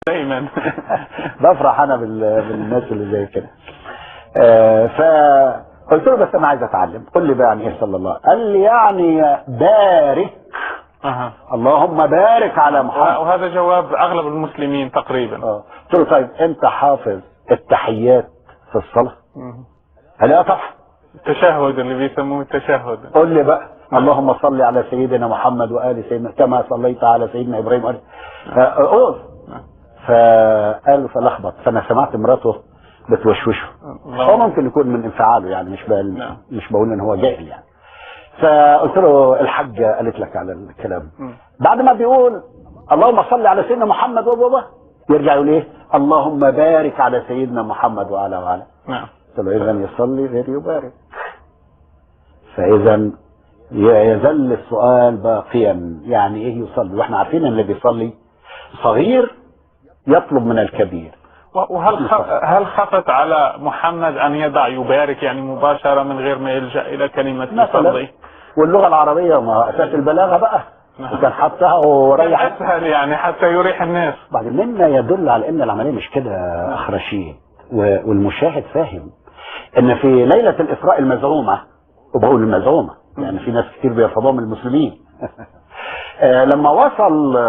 دايما. بفرح انا بالناس اللي زي كده. فقلت له بس انا عايز اتعلم، قل لي بقى يعني ايه صلى الله؟ قال لي يعني بارك. اللهم بارك على محمد. وهذا جواب اغلب المسلمين تقريبا. قلت له طيب انت حافظ التحيات في الصلاه؟ قال لي طبعا. التشهد اللي بيسموه التشهد. قل لي بقى اللهم صل على سيدنا محمد وآل سيدنا كما صليت على سيدنا إبراهيم قول. فقال فلخبط، فأنا سمعت مراته بتوشوشه. هو ممكن يكون من انفعاله يعني، مش بقول ان هو جاهل يعني. فقلت له الحاجة قالت لك على الكلام. بعد ما بيقول اللهم صل على سيدنا محمد وبابا يرجع يقول ايه؟ اللهم بارك على سيدنا محمد وعلى. قلت له اذا يصلي غير يبارك. فاذا يزل السؤال باقيا، يعني ايه يصلي؟ واحنا عارفين ان اللي بيصلي صغير يطلب من الكبير. وهل خفت على محمد ان يدع يبارك يعني مباشرة من غير ما يلجأ الى كلمة يصلي؟ واللغة العربية ما اساس البلاغة بقى. وكان حطها وريح اسهل يعني حتى يريح الناس. بعد مما يدل على ان العملية مش كده اخ رشيد، والمشاهد فاهم ان في ليلة الاسراء المزعومة، وبقول المزعومة يعني في ناس كتير بيرفضوهم المسلمين. لما وصل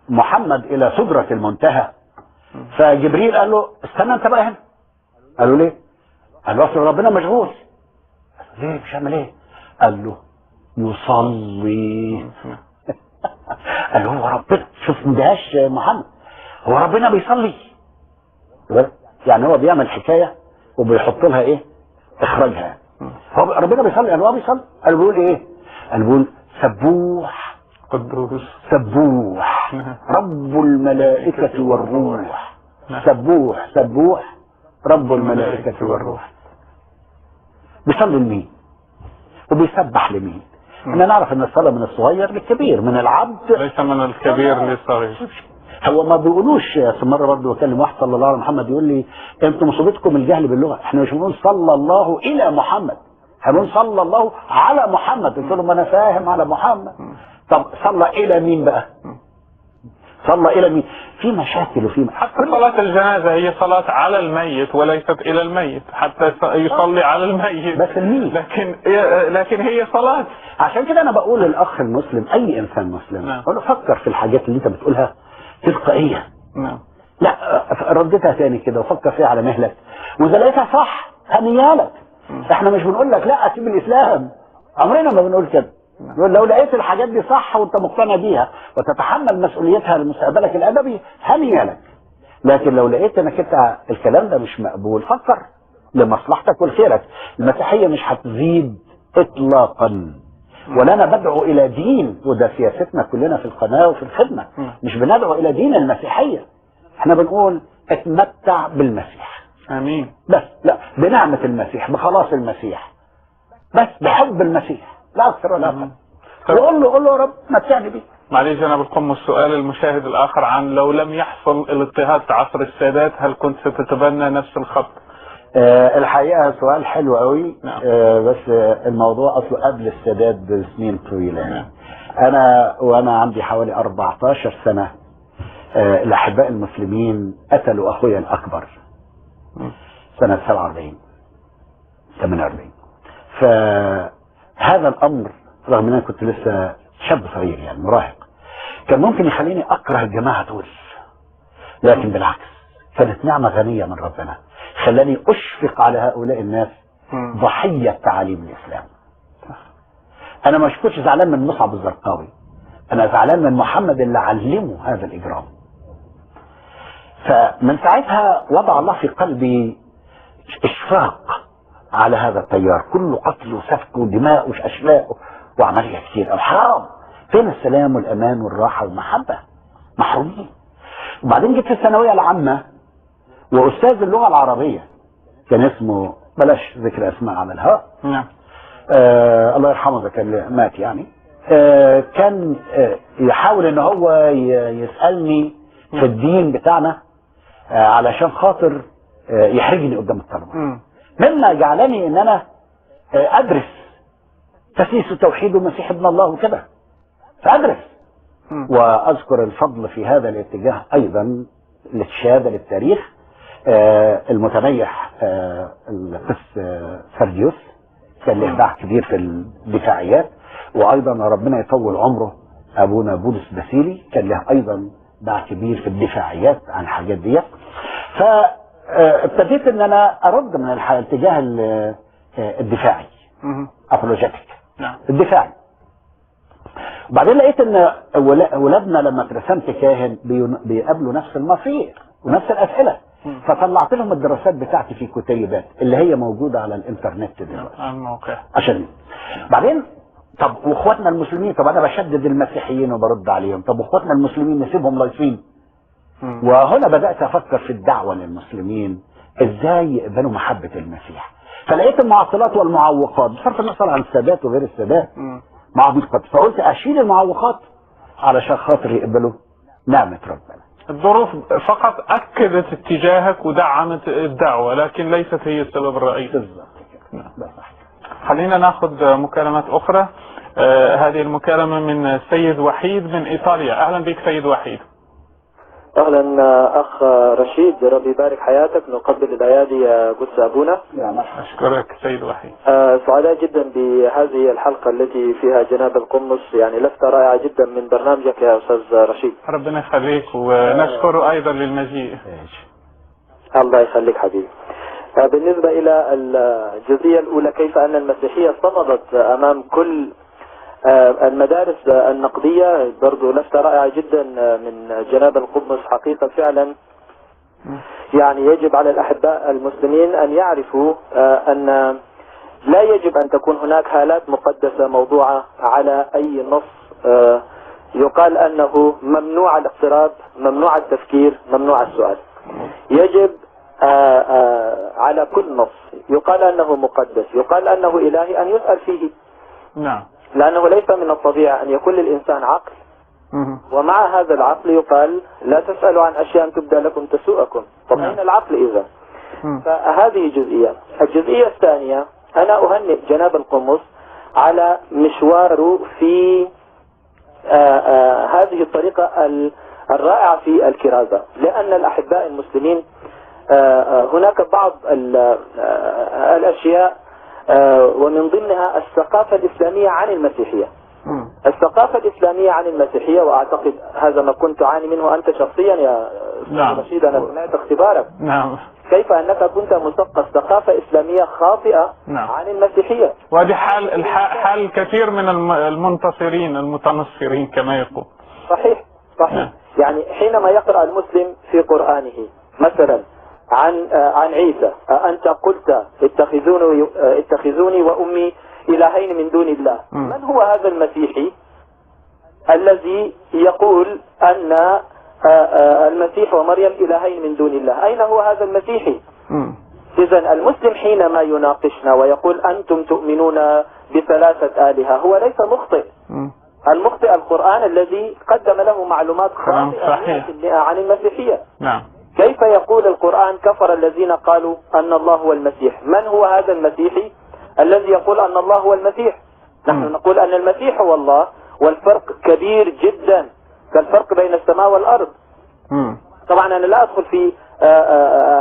محمد الى سدرة المنتهى فجبريل قال له استنى انت بقى هنا. قال له ليه؟ قال له اصل ربنا مشغول. قال له ليه مش عامل ايه؟ قال له يصلي. قال له هو ربنا، شوف مدهاش محمد، هو ربنا بيصلي. يعني هو بيعمل حكايه وبيحط لها ايه؟ اخراجها. هو ربنا بيصلي. قال له هو بيصلي. قال له بيقول ايه؟ قال بيقول سبوح قدوس سبوح رب الملائكة والروح. سبوح سبوح رب الملائكة والروح. بيصلي لمين؟ وبيسبح لمين؟ احنا نعرف ان الصلاة من الصغير للكبير، من العبد ليس من الكبير للصغير. هو ما بيقولوش. مرة برضه بكلم واحد صلى الله على محمد يقول لي انتم مصيبتكم الجهل باللغة، احنا مش بنقول صلى الله الى محمد، احنا بنقول صلى الله على محمد. قلت له ما انا فاهم على محمد. طب صلى الى مين بقى؟ صلى الى مين؟ في مشاكل وفي حتى صلاة الجنازة هي صلاة على الميت وليست الى الميت، حتى يصلي على الميت بس الميت، لكن هي صلاة. عشان كده انا بقول للاخ المسلم، اي انسان مسلم، اقول فكر في الحاجات اللي انت بتقولها تلقائية. لا ردتها تاني كده وفكر فيها على مهلك، واذا لقيتها صح هنيالك. احنا مش بنقول لك لا اسيب الاسلام، عمرنا ما بنقول كده. لو لقيت الحاجات دي صح وانت مقتنع بيها وتتحمل مسؤوليتها لمستقبلك الادبي هنيالك. لكن لو لقيت انك انت الكلام ده مش مقبول فكر لمصلحتك ولخيرك. المسيحية مش هتزيد اطلاقا، ولا انا بدعو الى دين، وده سياستنا كلنا في القناة وفي الخدمة. مش بندعو الى دين المسيحية، احنا بنقول اتمتع بالمسيح. امين. بس لا بنعمة المسيح، بخلاص المسيح، بس بحب المسيح، لا اكثر ولا اقل. وقول له يا رب متعني بيه. معلش جناب القم، السؤال المشاهد الاخر عن لو لم يحصل الاضطهاد في عصر السادات هل كنت ستتبنى نفس الخط؟ الحقيقة سؤال حلو قوي. بس الموضوع اصله قبل السادات بسنين طويلة. وانا عندي حوالي 14 سنة الاحباء المسلمين قتلوا اخويا الاكبر سنة 47 48. فهذا الامر رغم ان انا كنت لسه شاب صغير يعني مراهق كان ممكن يخليني اكره الجماعة دول، لكن بالعكس كانت نعمة غنية من ربنا خلاني اشفق على هؤلاء الناس ضحية تعاليم الاسلام. انا مش كنتش زعلان من مصعب الزرقاوي، انا زعلان من محمد اللي علمه هذا الاجرام. فمن ساعتها وضع الله في قلبي اشفاق على هذا التيار، كله قتل وسفك ودماء واشلاء وعملية كتير. حرام، فين السلام والامان والراحة والمحبة؟ محرومين. وبعدين جيت في الثانوية العامة واستاذ اللغة العربية كان اسمه بلاش ذكر اسماء على الهواء، الله يرحمه اذا كان مات يعني، كان يحاول ان هو يسألني في الدين بتاعنا علشان خاطر يحرجني قدام الطلبة، مما جعلني ان انا ادرس تسييس التوحيد ومسيح ابن الله وكده، فادرس. واذكر الفضل في هذا الاتجاه ايضا للشهاده للتاريخ المتميح القس سرديوس كان له باع كبير في الدفاعيات، وايضا ربنا يطول عمره ابونا بولس باسيلي كان له ايضا باع كبير في الدفاعيات عن الحاجات ديت. فابتديت ان انا ارد من الاتجاه الدفاعي ابولوجيتيك الدفاعي. وبعدين لقيت ان ولادنا لما اترسمت كاهن بيقابلوا نفس المصير ونفس الاسئله، فطلعت لهم الدراسات بتاعتي في كتيبات اللي هي موجوده على الانترنت دلوقتي عشان بعدين. طب واخواتنا المسلمين، طب انا بشدد المسيحيين وبرد عليهم، طب واخواتنا المسلمين نسيبهم لايصين؟ وهنا بدات افكر في الدعوه للمسلمين ازاي يقبلوا محبه المسيح. فلقيت المعطلات والمعوقات بصرف النظر عن السادات وغير السادات معوقات، فقلت اشيل المعوقات علشان خاطر يقبلوا نعمه ربنا. الظروف فقط اكدت اتجاهك ودعمت الدعوه، لكن ليست هي السبب الرئيسي. بالظبط كده. خلينا ناخذ مكالمات اخرى. هذه المكالمه من السيد وحيد من ايطاليا. اهلا بك سيد وحيد. اهلا اخ رشيد، ربي يبارك حياتك. نقبل الايادي يا قدس ابونا. اشكرك سيد وحيد. سعداء جدا بهذه الحلقه التي فيها جناب القمص، يعني لفته رائعه جدا من برنامجك يا استاذ رشيد. ربنا يخليك، ونشكر ايضا للمجيء. الله يخليك حبيبي. بالنسبه الى الجزئيه الاولى، كيف ان المسيحيه صمدت امام كل المدارس النقدية، برضو لفتة رائعة جدا من جناب القمص. حقيقة فعلا يعني يجب على الأحباء المسلمين أن يعرفوا أن لا يجب أن تكون هناك هالات مقدسة موضوعة على أي نص يقال أنه ممنوع الاقتراب، ممنوع التفكير، ممنوع السؤال. يجب على كل نص يقال أنه مقدس، يقال أنه إلهي، أن يسأل فيه. نعم. لأنه ليس من الطبيعة أن يكون للإنسان عقل ومع هذا العقل يقال لا تسألوا عن أشياء تبدأ لكم تسوءكم. طب أين العقل إذا؟ فهذه جزئية. الجزئية الثانية، أنا أهنئ جناب القمص على مشواره في هذه الطريقة الرائعة في الكرازة، لأن الأحباء المسلمين هناك بعض الأشياء ومن ضمنها الثقافة الإسلامية عن المسيحية. الثقافة الإسلامية عن المسيحية، وأعتقد هذا ما كنت تعاني منه أنت شخصيا يا رشيد. أنا سمعت اختبارك. نعم. كيف أنك كنت مثقف ثقافة إسلامية خاطئة عن المسيحية. وهذه حال كثير من المنتصرين المتنصرين كما يقول. صحيح. يعني حينما يقرأ المسلم في قرآنه مثلا عن عيسى، أنت قلت اتخذوني وأمي إلهين من دون الله. من هو هذا المسيحي الذي يقول أن المسيح ومريم إلهين من دون الله؟ أين هو هذا المسيحي؟ إذن المسلم حينما يناقشنا ويقول أنتم تؤمنون بثلاثة آلهة، هو ليس مخطئ. المخطئ القرآن الذي قدم له معلومات خاطئة عن المسيحية. نعم. كيف يقول القرآن كفر الذين قالوا أن الله هو المسيح؟ من هو هذا المسيحي الذي يقول أن الله هو المسيح؟ نحن نقول أن المسيح هو الله، والفرق كبير جدا كالفرق بين السماء والأرض. طبعا أنا لا أدخل في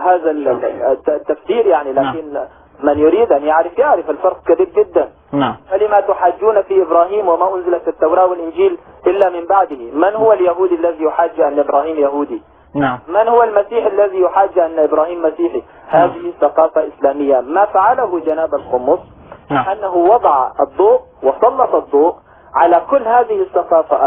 هذا التفسير يعني، لكن من يريد أن يعرف الفرق كبير جدا. فلما تحاجون في إبراهيم وما أنزلت التوراة والإنجيل إلا من بعده؟ من هو اليهودي الذي يحاج أن إبراهيم يهودي؟ من هو المسيح الذي يحاج أن إبراهيم مسيحي؟ هذه ثقافة إسلامية. ما فعله جناب القمص أنه وضع الضوء وسلط الضوء على كل هذه الثقافة